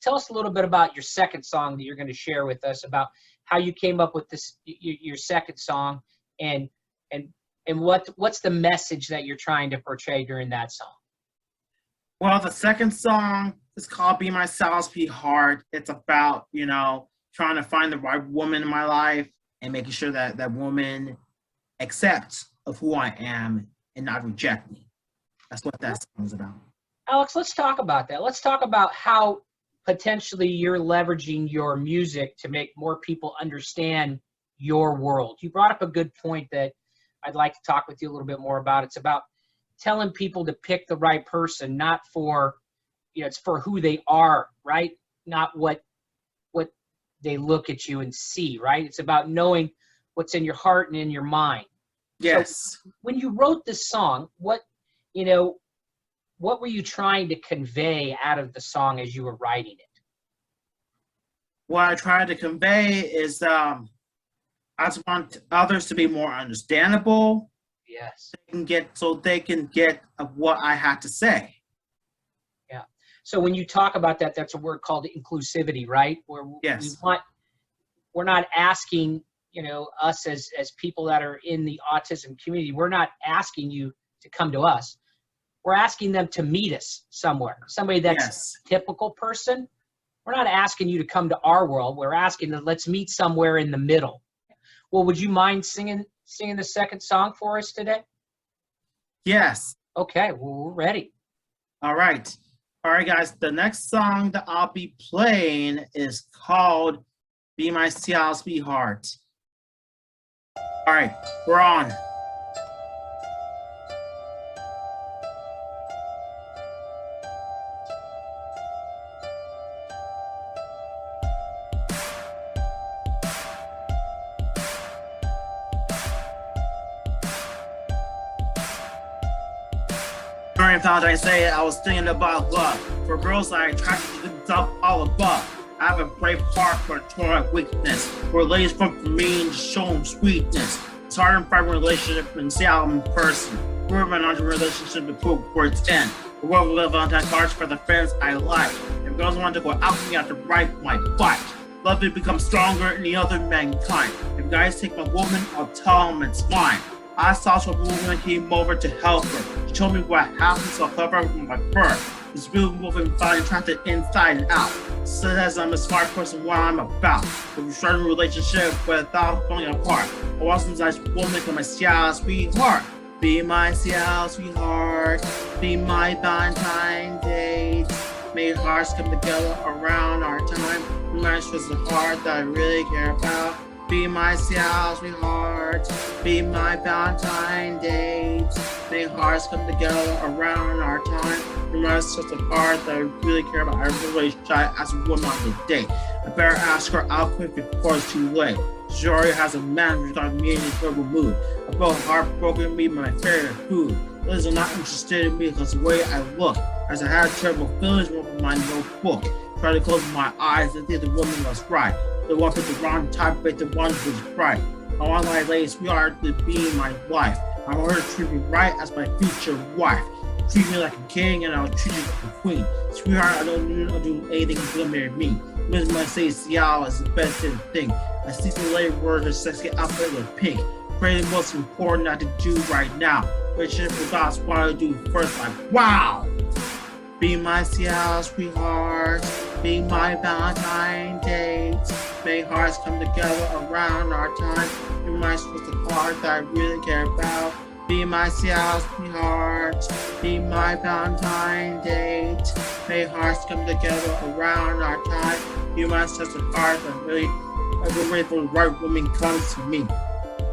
tell us a little bit about your second song that you're going to share with us, about how you came up with this, your second song, and what's the message that you're trying to portray during that song? Well, the second song is called Be Myself, Sweetheart. It's about, trying to find the right woman in my life and making sure that that woman accepts of who I am and not reject me. That's what that song is about. Alex, let's talk about that. Let's talk about how potentially you're leveraging your music to make more people understand your world. You brought up a good point that I'd like to talk with you a little bit more about. It's about telling people to pick the right person, not for, it's for who they are, right? Not what they look at you and see, right? It's about knowing what's in your heart and in your mind. Yes. So when you wrote this song, what were you trying to convey out of the song as you were writing it? What I tried to convey is I just want others to be more understandable. Yes. They can get what I had to say. Yeah. So when you talk about that, that's a word called inclusivity, right? Where Yes. we're not asking, us as people that are in the autism community, we're not asking you to come to us. We're asking them to meet us somewhere. Somebody that's a typical person. We're not asking you to come to our world. We're asking that let's meet somewhere in the middle. Well, would you mind singing the second song for us today? Yes. Okay, well, we're ready. All right, guys. The next song that I'll be playing is called Be Myself, Sweetheart. All right, we're on. During Valentine's Day, I was thinking about love. For girls, I attracted to themselves all above. I have a brave heart for a total weakness. Where ladies come for me and show them sweetness. It's hard to find a relationship and see how I'm in person. We're in an relationship to prove where it's in. The world will live on that cards for the friends I like. If girls want to go out with me, I have to write my fight. Love to become stronger in the other mankind. If guys take my woman, I'll tell them it's mine. I saw some woman came over to help her. She told me what happened, so I'll cover her with my fur. This real woman finally trapped it inside and out. Says I'm a smart person, what I'm about. If we start a relationship without falling apart. I want some nice woman for myself, sweetheart. Be myself, sweetheart. Be my Valentine date. May hearts come together around our time. Reminds was the heart that I really care about. Be myself, sweetheart. Be my Valentine date. May hearts come together around our time. Reminds just a heart that I really care about. I really shy as a woman on the date. I better ask her out quick before it's too late. She already has a man who's got me in a terrible mood. I felt heartbroken, be my favorite food. Others are not interested in me because of the way I look. As I had terrible feelings with my notebook. Try to close my eyes and think the woman was right. The one with the wrong type, but the one who's right. I want my lady sweetheart to be my wife. I want her to treat me right as my future wife. Treat me like a king and I'll treat you like a queen. Sweetheart, I don't need to do anything to marry me. Miss my say Seattle is the best thing. I see some lady wear her sexy outfit with pink. Pray the most important I can do right now. Relationship with God's what I do first, like wow! Be myself, sweetheart. Be my Valentine date. May hearts come together around our time. Be my the heart that I really care about. Be myself, sweetheart. Be my Valentine date. May hearts come together around our time. Be my sister heart that really, I've been waiting for the right woman comes to me.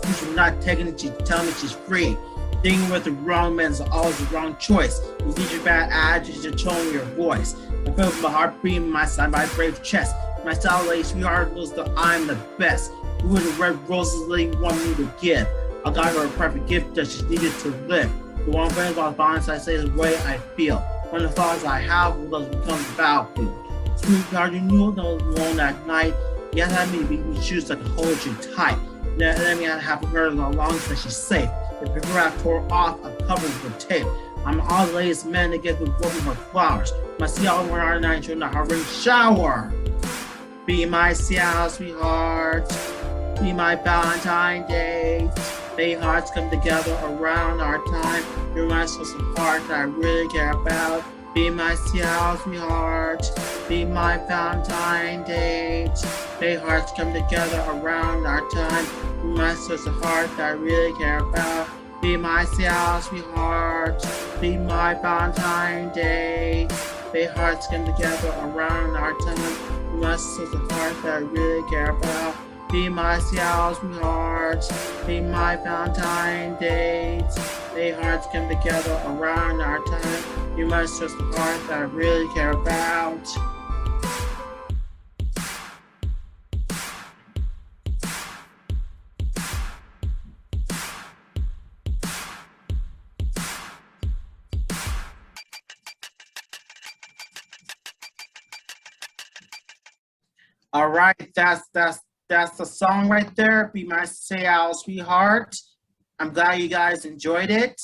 She's not taking it, she's telling me she's free. Thinking with the wrong man is always the wrong choice. You teach your bad attitude, you're showing your voice. I feel my heart beating my side, my brave chest. My style lady, sweetheart knows that I'm the best. Who are the red roses lady want me to give? I got her a perfect gift that she needed to live. The one friend about bonds I say the way I feel. One of the thoughts I have will become the battlefield. Sweetheart, you knew I was alone that night. You had to have me be shoes that could hold you tight. Let me have her as long as she's safe. If her I tore off, I'm covered with tape. I'm all the latest men to get the woman her flowers. My Seattle 109 during the hovering shower. Be my Seattle sweetheart. Be my Valentine Day. May hearts come together around our time. You're my source of heart that I really care about. Be my Seattle sweetheart. Be my Valentine Day. May hearts come together around our time. You're my source of heart that I really care about. Be my Seattle sweetheart. Be my Valentine Day. May hearts come together around our time. You're my source of heart that I really care about. Be my Seattle sweetheart. Be my Valentine Day. May hearts come together around our time. You must just the heart that I really care about. All right, that's the song right there. Be my Seattle sweetheart. I'm glad you guys enjoyed it.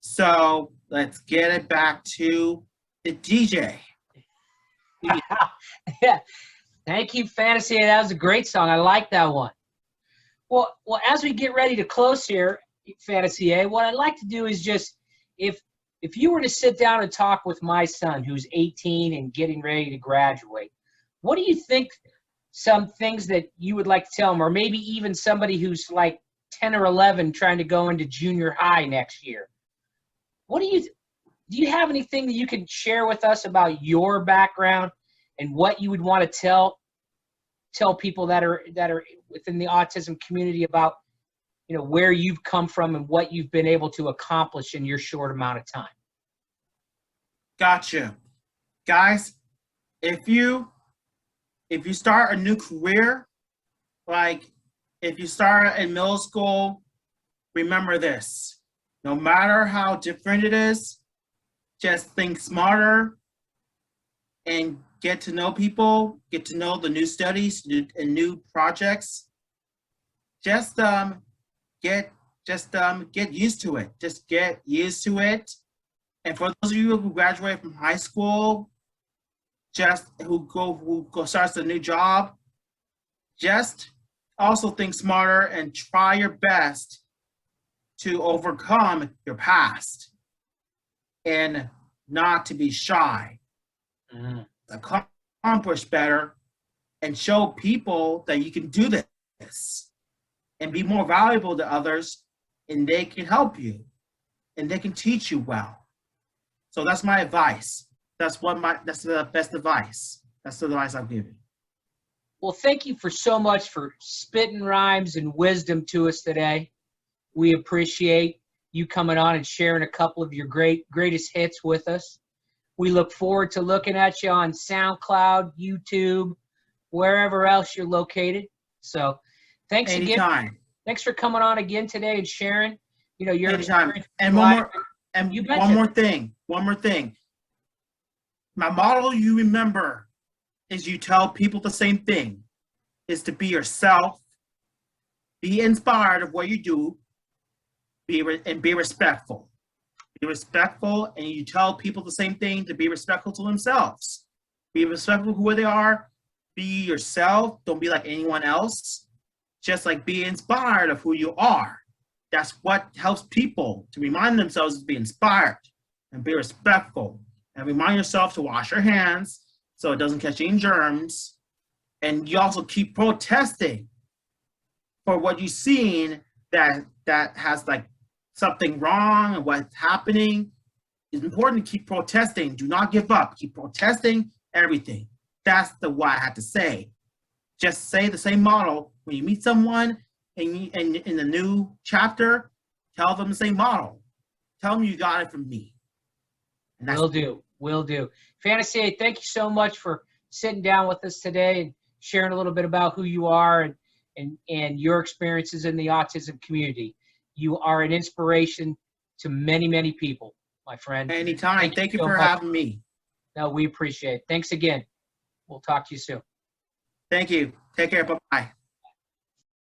So let's get it back to the DJ. Yeah. Thank you, Fantasy. That was a great song. I like that one. Well, as we get ready to close here, Fantasy A, what I'd like to do is just, if you were to sit down and talk with my son, who's 18 and getting ready to graduate, what do you think some things that you would like to tell him, or maybe even somebody who's like 10 or 11 trying to go into junior high next year? Do you have anything that you can share with us about your background and what you would want to tell people that are within the autism community about, you know, where you've come from and what you've been able to accomplish in your short amount of time? Gotcha. Guys, if you start a new career, like if you start in middle school, remember this. No matter how different it is, just think smarter and get to know people, get to know the new studies and new projects. Just get used to it. Just get used to it. And for those of you who graduate from high school, who starts a new job, just also think smarter and try your best to overcome your past and not to be shy. Accomplish better and show people that you can do this and be more valuable to others, and they can help you and they can teach you well. So that's my advice. That's the best advice. That's the advice I'll give you. Well, thank you so much for spitting rhymes and wisdom to us today. We appreciate you coming on and sharing a couple of your greatest hits with us. We look forward to looking at you on SoundCloud, YouTube, wherever else you're located. So thanks Anytime. Again. Thanks for coming on again today and sharing, you know, your experience. And one more thing. My motto you remember is you tell people the same thing, is to be yourself, be inspired of what you do, and be respectful. Be respectful, and you tell people the same thing, to be respectful to themselves. Be respectful to who they are. Be yourself. Don't be like anyone else. Just like be inspired of who you are. That's what helps people to remind themselves to be inspired and be respectful. And remind yourself to wash your hands so it doesn't catch any germs. And you also keep protesting for what you've seen that has like something wrong and what's happening. It's important to keep protesting. Do not give up. Keep protesting everything. That's what I had to say. Just say the same model. When you meet someone and in the new chapter, tell them the same model. Tell them you got it from me. Will do. Fantasy, thank you so much for sitting down with us today and sharing a little bit about who you are and your experiences in the autism community. You are an inspiration to many, many people, my friend. Anytime. Thank you for having me. No, we appreciate it. Thanks again. We'll talk to you soon. Thank you. Take care. Bye-bye.